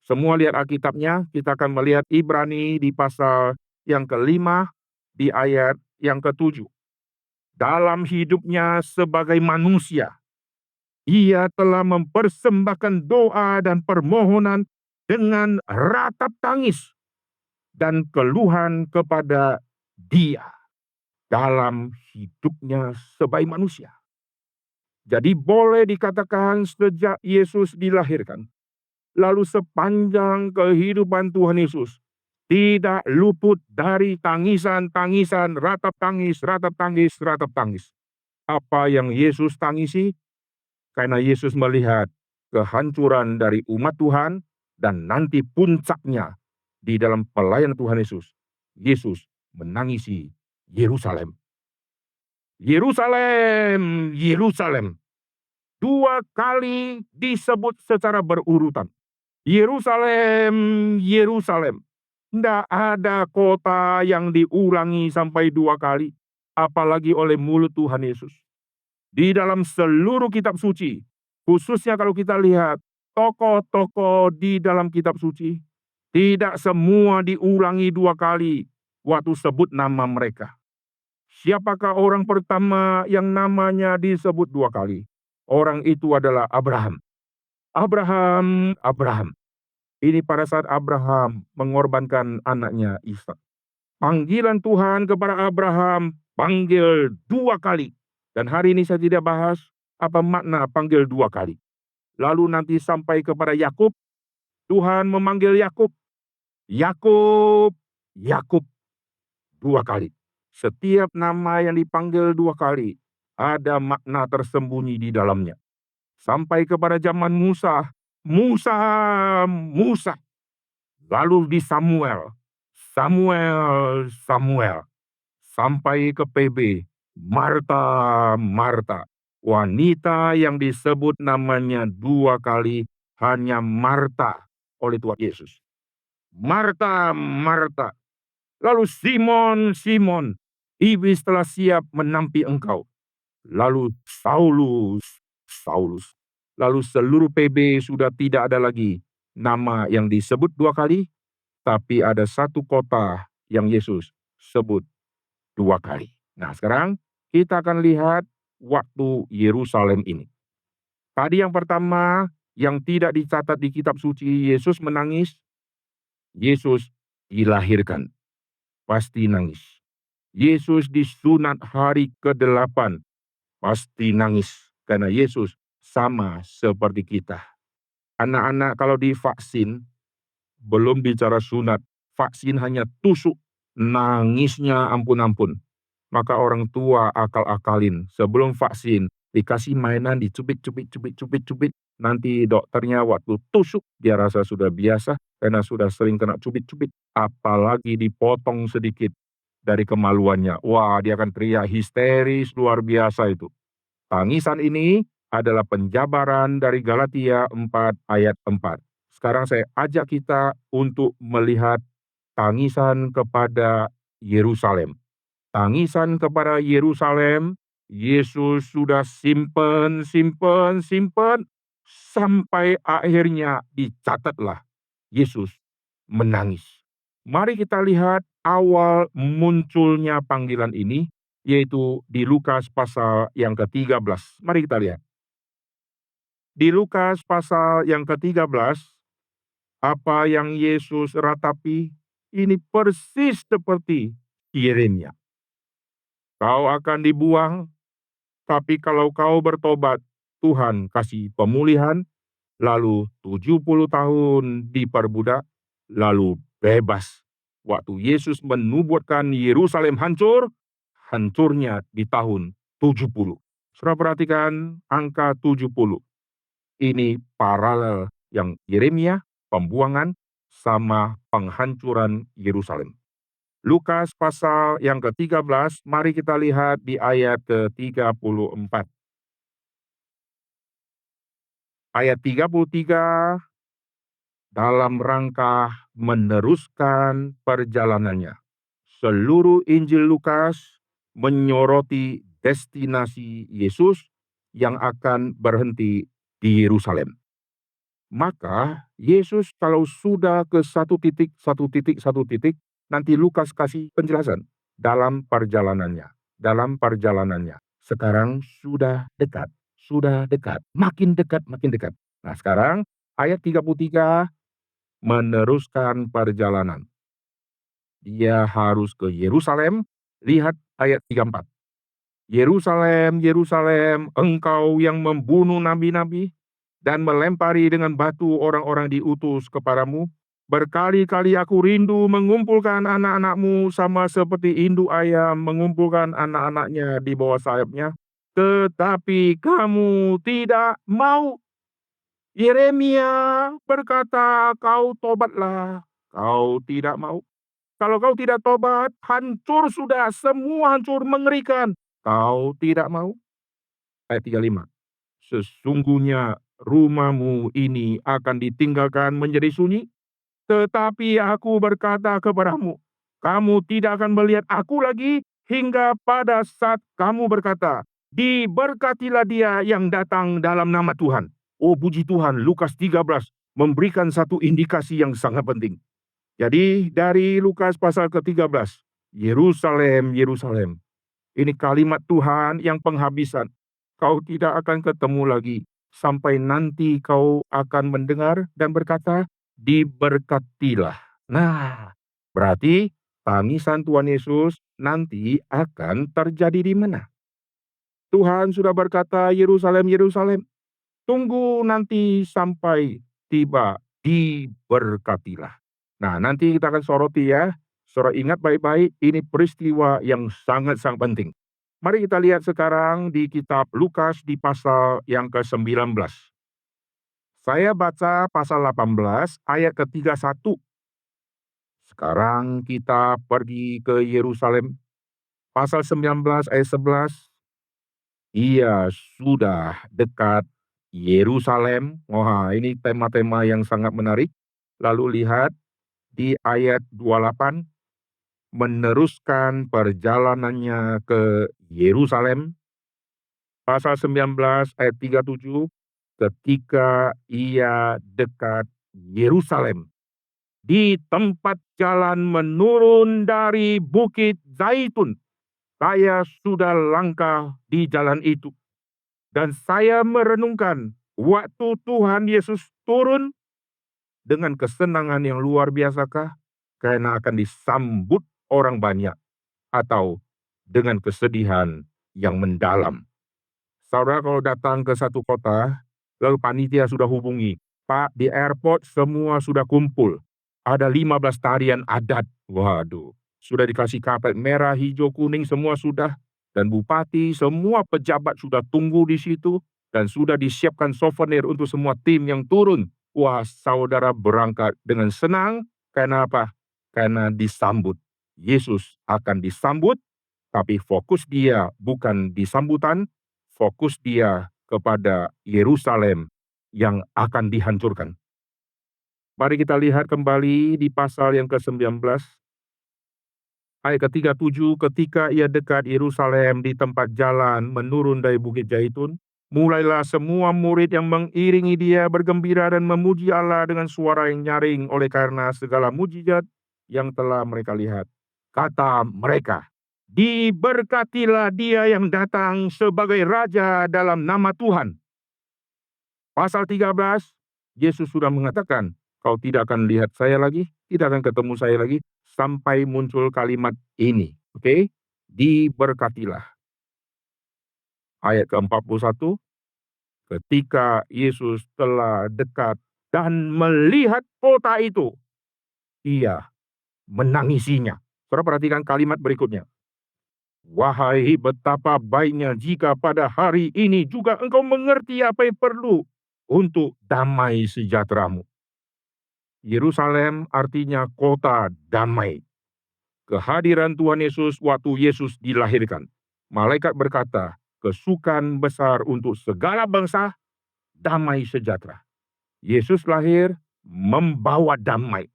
Semua lihat Alkitabnya, kita akan melihat Ibrani di pasal yang ke-5, di ayat yang ke-7. dalam hidupnya sebagai manusia, ia telah mempersembahkan doa dan permohonan dengan ratap tangis dan keluhan kepada Dia dalam hidupnya sebagai manusia. Jadi boleh dikatakan sejak Yesus dilahirkan, lalu sepanjang kehidupan Tuhan Yesus, tidak luput dari tangisan-tangisan, ratap tangis, ratap tangis, ratap tangis. Apa yang Yesus tangisi? Karena Yesus melihat kehancuran dari umat Tuhan dan nanti puncaknya di dalam pelayanan Tuhan Yesus. Yesus menangisi Yerusalem. Yerusalem, Yerusalem. 2 kali disebut secara berurutan. Yerusalem, Yerusalem. Tidak ada kota yang diulangi sampai 2 kali. Apalagi oleh mulut Tuhan Yesus. Di dalam seluruh kitab suci, khususnya kalau kita lihat tokoh-tokoh di dalam kitab suci, tidak semua diulangi 2 kali waktu sebut nama mereka. Siapakah orang pertama yang namanya disebut 2 kali? Orang itu adalah Abraham. Abraham, Abraham. Ini pada saat Abraham mengorbankan anaknya Ishak. Panggilan Tuhan kepada Abraham panggil 2 kali. Dan hari ini saya tidak bahas apa makna panggil 2 kali. Lalu nanti sampai kepada Yakub, Tuhan memanggil Yakub. Yakub, Yakub 2 kali. Setiap nama yang dipanggil 2 kali, ada makna tersembunyi di dalamnya. Sampai kepada zaman Musa, Musa, Musa. Lalu di Samuel, Samuel, Samuel. Sampai ke PB, Marta, Marta. Wanita yang disebut namanya 2 kali hanya Marta oleh Tuhan Yesus. Marta, Marta. Lalu Simon, Simon. Iblis telah siap menampi engkau. Lalu Saulus, Saulus. Lalu seluruh PB sudah tidak ada lagi nama yang disebut 2 kali, tapi ada 1 kota yang Yesus sebut 2 kali. Nah, sekarang kita akan lihat waktu Yerusalem ini. Tadi yang pertama yang tidak dicatat di kitab suci, Yesus menangis. Yesus dilahirkan, pasti nangis. Yesus disunat hari ke-8, pasti nangis. Karena Yesus sama seperti kita. Anak-anak kalau divaksin, belum bicara sunat, vaksin hanya tusuk, nangisnya ampun-ampun. Maka orang tua akal-akalin, sebelum vaksin, dikasih mainan, dicubit-cubit. Nanti dokternya waktu tusuk, dia rasa sudah biasa, karena sudah sering kena cubit-cubit. Apalagi dipotong sedikit dari kemaluannya. Wah, dia akan teriak histeris luar biasa itu. Tangisan ini adalah penjabaran dari Galatia 4 ayat 4. Sekarang saya ajak kita untuk melihat tangisan kepada Yerusalem. Tangisan kepada Yerusalem, Yesus sudah simpen, sampai akhirnya dicatatlah Yesus menangis. Mari kita lihat awal munculnya panggilan ini, yaitu di Lukas pasal yang ke-13. Mari kita lihat. Di Lukas pasal yang ke-13, apa yang Yesus ratapi, ini persis seperti Yeremia. Kau akan dibuang, tapi kalau kau bertobat, Tuhan kasih pemulihan, lalu 70 tahun diperbudak, lalu bebas. Waktu Yesus menubuatkan Yerusalem hancur, hancurnya di tahun 70. Saudara perhatikan angka 70. Ini paralel yang Yeremia, pembuangan, sama penghancuran Yerusalem. Lukas pasal yang ke-13, mari kita lihat di ayat ke-34. Ayat 33, dalam rangka meneruskan perjalanannya. Seluruh Injil Lukas menyoroti destinasi Yesus yang akan berhenti di Yerusalem. Maka Yesus kalau sudah ke satu titik, nanti Lukas kasih penjelasan dalam perjalanannya. dalam perjalanannya. Sekarang sudah dekat, makin dekat, makin dekat. Nah sekarang ayat 33 meneruskan perjalanan. Dia harus ke Yerusalem, lihat ayat 34. Yerusalem, Yerusalem, engkau yang membunuh nabi-nabi dan melempari dengan batu orang-orang diutus kepadamu. Berkali-kali aku rindu mengumpulkan anak-anakmu sama seperti induk ayam mengumpulkan anak-anaknya di bawah sayapnya. Tetapi kamu tidak mau. Yeremia berkata, kau tobatlah. Kau tidak mau. Kalau kau tidak tobat, hancur sudah, semua hancur mengerikan. Kau tidak mau. Ayat 35. Sesungguhnya rumahmu ini akan ditinggalkan menjadi sunyi, tetapi aku berkata kepadamu, kamu tidak akan melihat aku lagi hingga pada saat kamu berkata, diberkatilah dia yang datang dalam nama Tuhan. Oh puji Tuhan, Lukas 13 memberikan satu indikasi yang sangat penting. Jadi dari Lukas pasal ke-13, Yerusalem, Yerusalem. Ini kalimat Tuhan yang penghabisan. Kau tidak akan ketemu lagi sampai nanti kau akan mendengar dan berkata, diberkatilah. Nah, berarti tangisan Tuhan Yesus nanti akan terjadi di mana? Tuhan sudah berkata, Yerusalem, Yerusalem, tunggu nanti sampai tiba, diberkatilah. Nah, nanti kita akan soroti ya. Saudara ingat baik-baik, ini peristiwa yang sangat-sangat penting. Mari kita lihat sekarang di kitab Lukas di pasal yang ke-19. Saya baca pasal 18 ayat ke-31. Sekarang kita pergi ke Yerusalem. Pasal 19 ayat 11. Ia sudah dekat Yerusalem. Wah, ini tema-tema yang sangat menarik. Lalu lihat di ayat 28, meneruskan perjalanannya ke Yerusalem. Pasal 19 ayat 37, ketika ia dekat Yerusalem, di tempat jalan menurun dari Bukit Zaitun, saya sudah langkah di jalan itu. Dan saya merenungkan waktu Tuhan Yesus turun dengan kesenangan yang luar biasakah? Karena akan disambut orang banyak atau dengan kesedihan yang mendalam. Saudara kalau datang ke satu kota, lalu panitia sudah hubungi, Pak di airport semua sudah kumpul. Ada 15 tarian adat. Waduh, sudah dikasih karpet merah, hijau, kuning, semua sudah. Dan bupati, semua pejabat sudah tunggu di situ. Dan sudah disiapkan souvenir untuk semua tim yang turun. Wah, saudara berangkat dengan senang. Karena apa? Karena disambut. Yesus akan disambut, tapi fokus dia bukan di sambutan, fokus dia kepada Yerusalem yang akan dihancurkan. Mari kita lihat kembali di pasal yang ke-19. Ayat ke-37, ketika ia dekat Yerusalem di tempat jalan menurun dari Bukit Zaitun, mulailah semua murid yang mengiringi dia bergembira dan memuji Allah dengan suara yang nyaring oleh karena segala mujizat yang telah mereka lihat. Kata mereka, diberkatilah dia yang datang sebagai Raja dalam nama Tuhan. Pasal 13, Yesus sudah mengatakan, kau tidak akan lihat saya lagi, tidak akan ketemu saya lagi, sampai muncul kalimat ini. Oke? Diberkatilah. Ayat ke-41, ketika Yesus telah dekat dan melihat kota itu, ia menangisinya. Saudara perhatikan kalimat berikutnya. Wahai betapa baiknya jika pada hari ini juga engkau mengerti apa yang perlu untuk damai sejahteramu. Yerusalem artinya kota damai. Kehadiran Tuhan Yesus waktu Yesus dilahirkan. Malaikat berkata, kesukaan besar untuk segala bangsa, damai sejahtera. Yesus lahir membawa damai.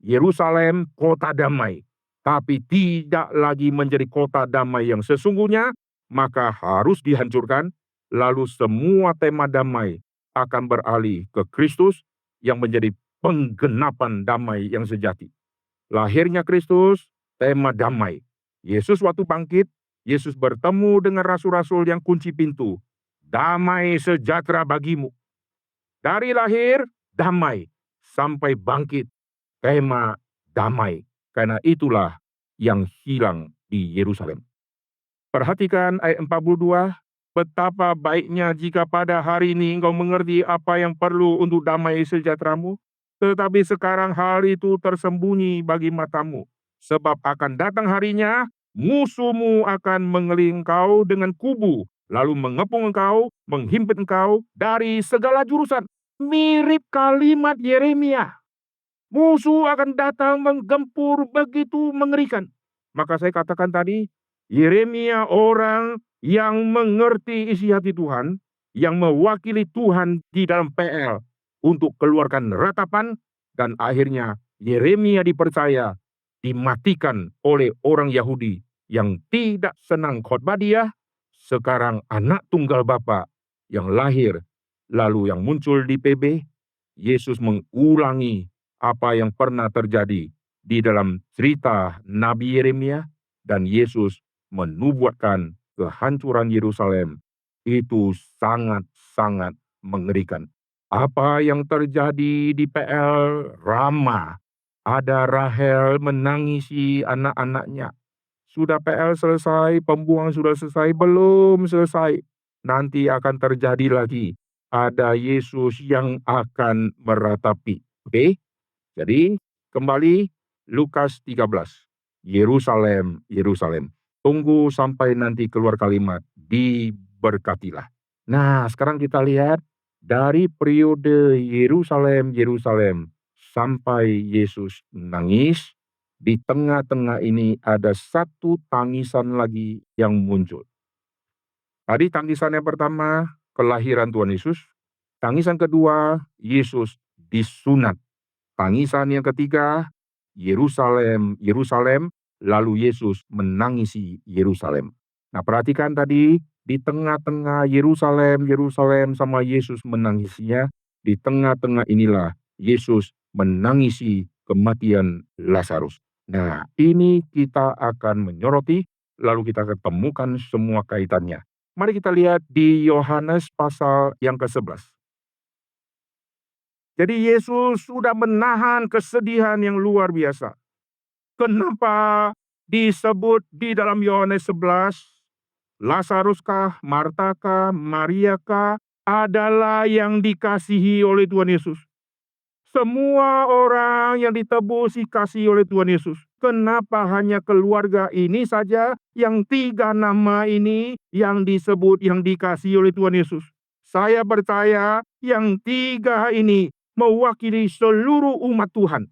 Yerusalem kota damai. Tapi tidak lagi menjadi kota damai yang sesungguhnya, maka harus dihancurkan, lalu semua tema damai akan beralih ke Kristus yang menjadi penggenapan damai yang sejati. Lahirnya Kristus, tema damai. Yesus waktu bangkit, Yesus bertemu dengan rasul-rasul yang kunci pintu. Damai sejahtera bagimu. Dari lahir, damai. Sampai bangkit, tema damai. Karena itulah yang hilang di Yerusalem. Perhatikan ayat 42. Betapa baiknya jika pada hari ini engkau mengerti apa yang perlu untuk damai sejahteramu. Tetapi sekarang hal itu tersembunyi bagi matamu. Sebab akan datang harinya, musuhmu akan mengelilingi engkau dengan kubu, lalu mengepung engkau, menghimpit engkau dari segala jurusan. Mirip kalimat Yeremia. Musuh akan datang menggempur begitu mengerikan. Maka saya katakan tadi, Yeremia orang yang mengerti isi hati Tuhan, yang mewakili Tuhan di dalam PL untuk keluarkan ratapan, dan akhirnya Yeremia dipercaya dimatikan oleh orang Yahudi yang tidak senang khotbah dia. Sekarang anak tunggal Bapa yang lahir, lalu yang muncul di PB, Yesus mengulangi apa yang pernah terjadi di dalam cerita Nabi Yeremia, dan Yesus menubuatkan kehancuran Yerusalem. Itu sangat-sangat mengerikan. Apa yang terjadi di PL Rama? Ada Rahel menangisi anak-anaknya. Sudah PL selesai, pembuangan sudah selesai, belum selesai. Nanti akan terjadi lagi. Ada Yesus yang akan meratapi. Oke? Jadi, kembali Lukas 13. Yerusalem, Yerusalem. Tunggu sampai nanti keluar kalimat, diberkatilah. Nah, sekarang kita lihat dari periode Yerusalem, Yerusalem, sampai Yesus menangis. Di tengah-tengah ini ada satu tangisan lagi yang muncul. Tadi tangisan yang pertama, kelahiran Tuhan Yesus. Tangisan kedua, Yesus disunat. Tangisan yang ketiga, Yerusalem, Yerusalem, lalu Yesus menangisi Yerusalem. Nah, perhatikan tadi, di tengah-tengah Yerusalem, Yerusalem sama Yesus menangisinya, di tengah-tengah inilah Yesus menangisi kematian Lazarus. Nah, ini kita akan menyoroti, lalu kita ketemukan semua kaitannya. Mari kita lihat di Yohanes pasal yang ke-11. Jadi Yesus sudah menahan kesedihan yang luar biasa. Kenapa disebut di dalam Yohanes 11, Lazarus kah, Marta kah, Maria kah, adalah yang dikasihi oleh Tuhan Yesus. Semua orang yang ditebus dikasihi oleh Tuhan Yesus. Kenapa hanya keluarga ini saja, yang 3 nama ini yang disebut yang dikasihi oleh Tuhan Yesus? Saya percaya yang 3 ini mewakili seluruh umat Tuhan.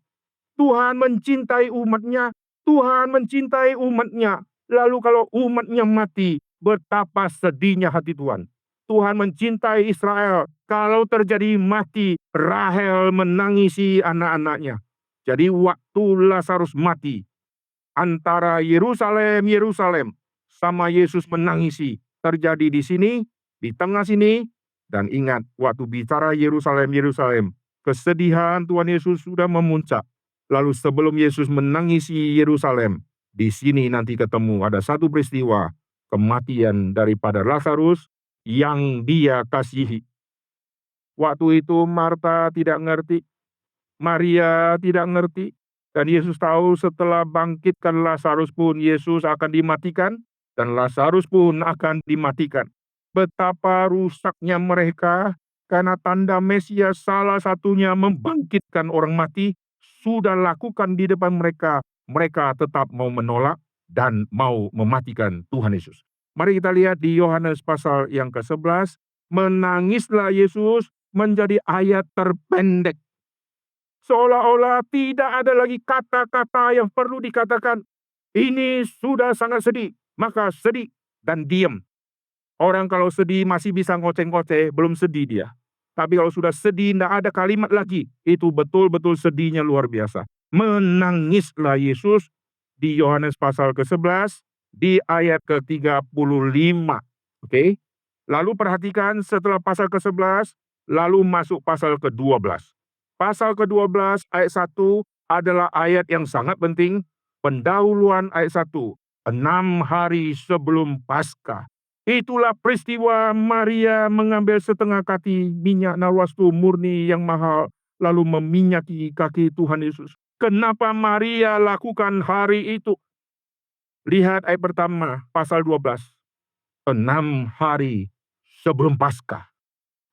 Tuhan mencintai umatnya, Tuhan mencintai umatnya. Lalu kalau umatnya mati, betapa sedihnya hati Tuhan. Tuhan mencintai Israel. Kalau terjadi mati, Rahel menangisi anak-anaknya. Jadi waktu Lazarus mati, antara Yerusalem, Yerusalem, sama Yesus menangisi. Terjadi di sini, di tengah sini, dan ingat, waktu bicara Yerusalem, Yerusalem, kesedihan Tuhan Yesus sudah memuncak. Lalu sebelum Yesus menangisi Yerusalem, di sini nanti ketemu ada satu peristiwa, kematian daripada Lazarus yang dia kasihi. Waktu itu Marta tidak ngerti, Maria tidak ngerti, dan Yesus tahu setelah bangkitkan Lazarus pun Yesus akan dimatikan, dan Lazarus pun akan dimatikan. Betapa rusaknya mereka, karena tanda Mesias salah satunya membangkitkan orang mati, sudah lakukan di depan mereka. Mereka tetap mau menolak dan mau mematikan Tuhan Yesus. Mari kita lihat di Yohanes pasal yang ke-11, menangislah Yesus menjadi ayat terpendek. Seolah-olah tidak ada lagi kata-kata yang perlu dikatakan. Ini sudah sangat sedih, maka sedih dan diam. Orang kalau sedih masih bisa ngoceh-ngoceh, belum sedih dia. Tapi kalau sudah sedih, tidak ada kalimat lagi. Itu betul-betul sedihnya luar biasa. Menangislah Yesus di Yohanes pasal ke-11, di ayat ke-35. Oke? Lalu perhatikan setelah pasal ke-11, lalu masuk pasal ke-12. Pasal ke-12 ayat 1 adalah ayat yang sangat penting. Pendahuluan ayat 1. 6 hari sebelum Paskah. Itulah peristiwa Maria mengambil setengah kati minyak narwastu murni yang mahal, lalu meminyaki kaki Tuhan Yesus. Kenapa Maria lakukan hari itu? Lihat ayat pertama, pasal 12. 6 hari sebelum Paskah.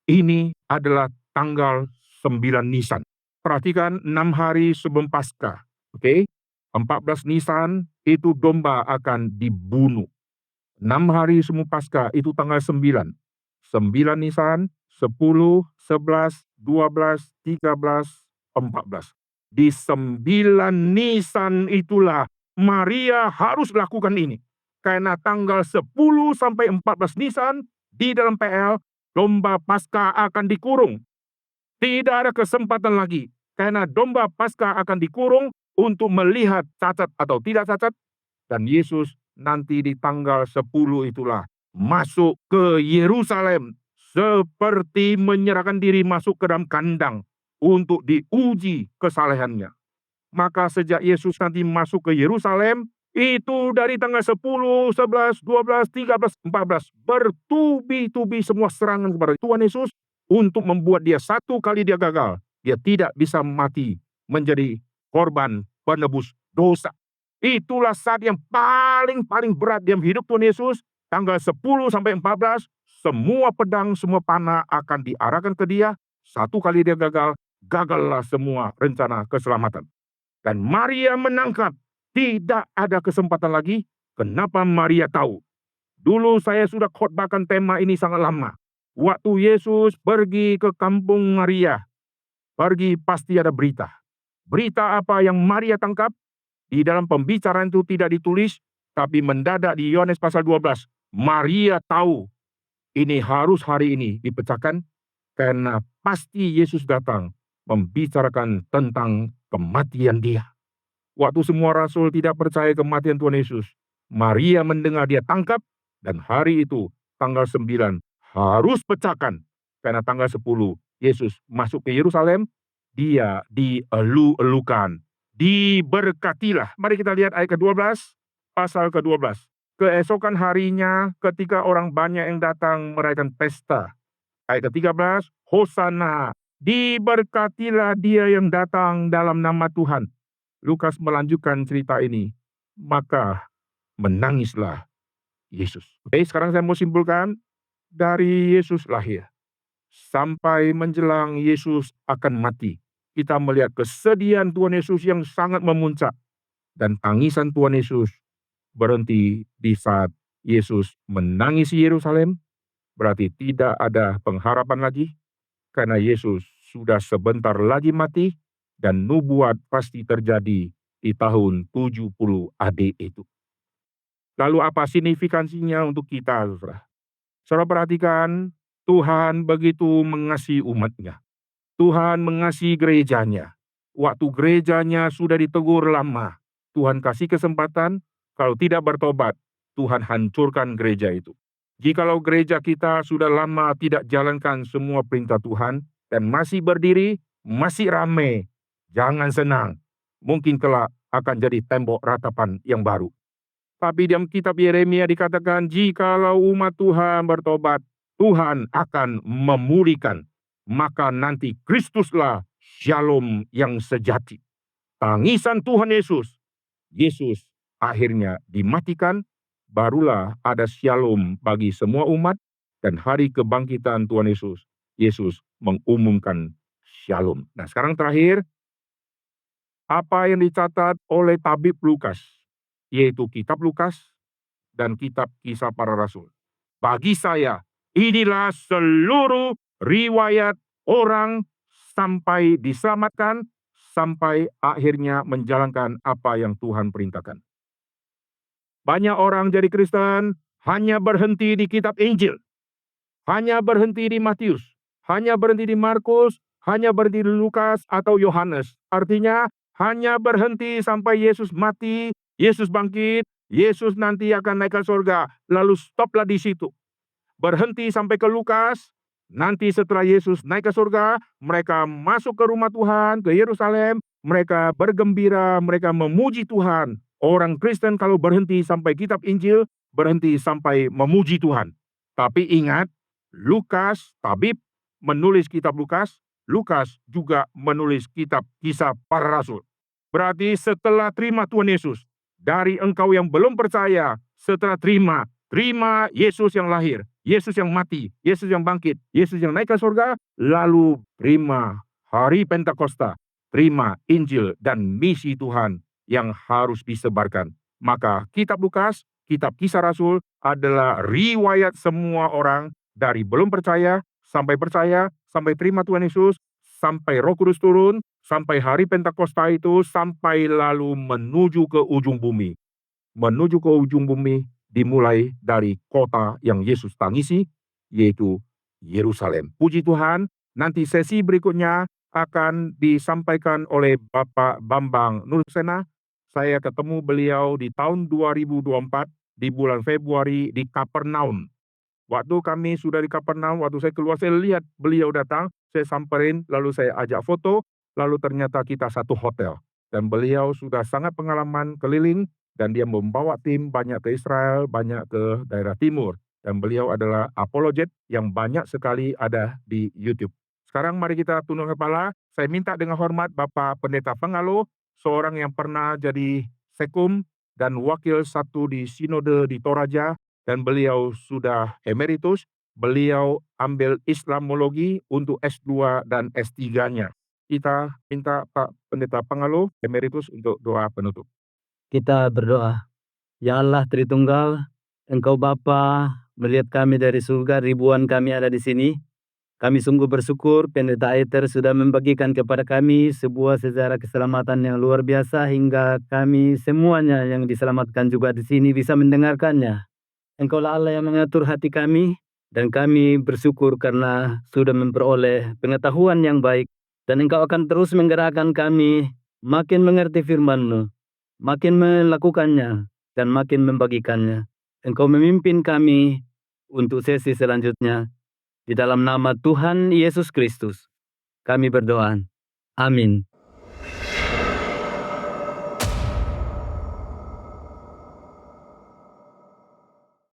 Ini adalah tanggal 9 Nisan. Perhatikan 6 hari sebelum Paskah. Oke? 14 Nisan itu domba akan dibunuh. 6 hari sebelum Paskah itu tanggal 9. 9 Nisan, 10, 11, 12, 13, 14. Di 9 Nisan itulah Maria harus lakukan ini. Karena tanggal 10 sampai 14 Nisan di dalam PL, domba Paskah akan dikurung. Tidak ada kesempatan lagi. Karena domba Paskah akan dikurung untuk melihat cacat atau tidak cacat. Dan Yesus nanti di tanggal 10 itulah masuk ke Yerusalem seperti menyerahkan diri masuk ke dalam kandang untuk diuji kesalehannya. Maka sejak Yesus nanti masuk ke Yerusalem, itu dari tanggal 10, 11, 12, 13, 14 bertubi-tubi semua serangan kepada Tuhan Yesus untuk membuat dia satu kali dia gagal. Dia tidak bisa mati menjadi korban penebus dosa. Itulah saat yang paling berat dalam hidup Tuhan Yesus. Tanggal 10 sampai 14, semua pedang, semua panah akan diarahkan ke dia. Satu kali dia gagal, gagallah semua rencana keselamatan. Dan Maria menangkap, tidak ada kesempatan lagi. Kenapa Maria tahu? Dulu saya sudah khotbahkan tema ini sangat lama. Waktu Yesus pergi ke kampung Maria, pergi pasti ada berita. Berita apa yang Maria tangkap? Di dalam pembicaraan itu tidak ditulis, tapi mendadak di Yohanes pasal 12, Maria tahu ini harus hari ini dipecahkan, karena pasti Yesus datang membicarakan tentang kematian dia. Waktu semua rasul tidak percaya kematian Tuhan Yesus, Maria mendengar dia tangkap, dan hari itu, tanggal 9, harus pecahkan. Karena tanggal 10, Yesus masuk ke Yerusalem, dia dielu-elukan. Diberkatilah. Mari kita lihat ayat ke-12, pasal ke-12. Keesokan harinya ketika orang banyak yang datang merayakan pesta. Ayat ke-13, Hosana, diberkatilah dia yang datang dalam nama Tuhan. Lukas melanjutkan cerita ini. Maka menangislah Yesus. Oke, sekarang saya mau simpulkan dari Yesus lahir sampai menjelang Yesus akan mati. Kita melihat kesedihan Tuhan Yesus yang sangat memuncak. Dan tangisan Tuhan Yesus berhenti di saat Yesus menangisi Yerusalem. Berarti tidak ada pengharapan lagi. Karena Yesus sudah sebentar lagi mati. Dan nubuat pasti terjadi di tahun 70 AD itu. Lalu apa signifikansinya untuk kita, saudara? Saudara perhatikan, Tuhan begitu mengasihi umatnya. Tuhan mengasihi gerejanya. Waktu gerejanya sudah ditegur lama, Tuhan kasih kesempatan, kalau tidak bertobat, Tuhan hancurkan gereja itu. Jikalau gereja kita sudah lama tidak jalankan semua perintah Tuhan, dan masih berdiri, masih ramai, jangan senang. Mungkin kelak akan jadi tembok ratapan yang baru. Tapi dalam kitab Yeremia dikatakan, jikalau umat Tuhan bertobat, Tuhan akan memulihkan. Maka nanti Kristuslah shalom yang sejati. Tangisan Tuhan Yesus. Yesus akhirnya dimatikan. Barulah ada shalom bagi semua umat. Dan hari kebangkitan Tuhan Yesus, Yesus mengumumkan shalom. Nah sekarang terakhir, apa yang dicatat oleh tabib Lukas, yaitu kitab Lukas dan kitab Kisah Para Rasul. Bagi saya, inilah seluruh riwayat orang sampai diselamatkan, sampai akhirnya menjalankan apa yang Tuhan perintahkan. Banyak orang jadi Kristen hanya berhenti di kitab Injil, hanya berhenti di Matius, hanya berhenti di Markus, hanya berhenti di Lukas atau Yohanes. Artinya hanya berhenti sampai Yesus mati, Yesus bangkit, Yesus nanti akan naik ke surga, lalu stoplah di situ. Berhenti sampai ke Lukas, nanti setelah Yesus naik ke surga, mereka masuk ke rumah Tuhan, ke Yerusalem, mereka bergembira, mereka memuji Tuhan. Orang Kristen kalau berhenti sampai kitab Injil, berhenti sampai memuji Tuhan. Tapi ingat, Lukas, tabib, menulis kitab Lukas, Lukas juga menulis kitab Kisah Para Rasul. Berarti setelah terima Tuhan Yesus, dari engkau yang belum percaya, setelah terima Yesus yang lahir, Yesus yang mati, Yesus yang bangkit, Yesus yang naik ke surga, lalu terima hari Pentakosta, terima Injil dan misi Tuhan yang harus disebarkan. Maka kitab Lukas, kitab Kisah Rasul adalah riwayat semua orang dari belum percaya, sampai terima Tuhan Yesus, sampai Roh Kudus turun, sampai hari Pentakosta itu, sampai lalu menuju ke ujung bumi. Menuju ke ujung bumi dimulai dari kota yang Yesus tangisi, yaitu Yerusalem. Puji Tuhan, nanti sesi berikutnya akan disampaikan oleh Bapak Bambang Nursena. Saya ketemu beliau di tahun 2024 di bulan Februari di Kapernaum. Waktu kami sudah di Kapernaum, waktu saya keluar, saya lihat beliau datang, saya samperin, lalu saya ajak foto, lalu ternyata kita satu hotel. Dan beliau sudah sangat pengalaman keliling, dan dia membawa tim banyak ke Israel, banyak ke daerah timur. Dan beliau adalah apologet yang banyak sekali ada di YouTube. Sekarang mari kita tunduk kepala. Saya minta dengan hormat Bapak Pendeta Pengalo, seorang yang pernah jadi sekum dan wakil satu di sinode di Toraja, dan beliau sudah emeritus. Beliau ambil Islamologi untuk S2 dan S3-nya. Kita minta Pak Pendeta Pengalo, emeritus, untuk doa penutup.
Kita berdoa. Ya Allah Tritunggal, Engkau Bapa melihat kami dari surga, ribuan kami ada di sini. Kami sungguh bersyukur Pendeta Aether sudah membagikan kepada kami sebuah sejarah keselamatan yang luar biasa, hingga kami semuanya yang diselamatkan juga di sini bisa mendengarkannya. Engkaulah Allah yang mengatur hati kami, dan kami bersyukur karena sudah memperoleh pengetahuan yang baik, dan Engkau akan terus menggerakkan kami makin mengerti firman-Mu, makin melakukannya, dan makin membagikannya. Engkau memimpin kami untuk sesi selanjutnya. Di dalam nama Tuhan Yesus Kristus, kami berdoa. Amin.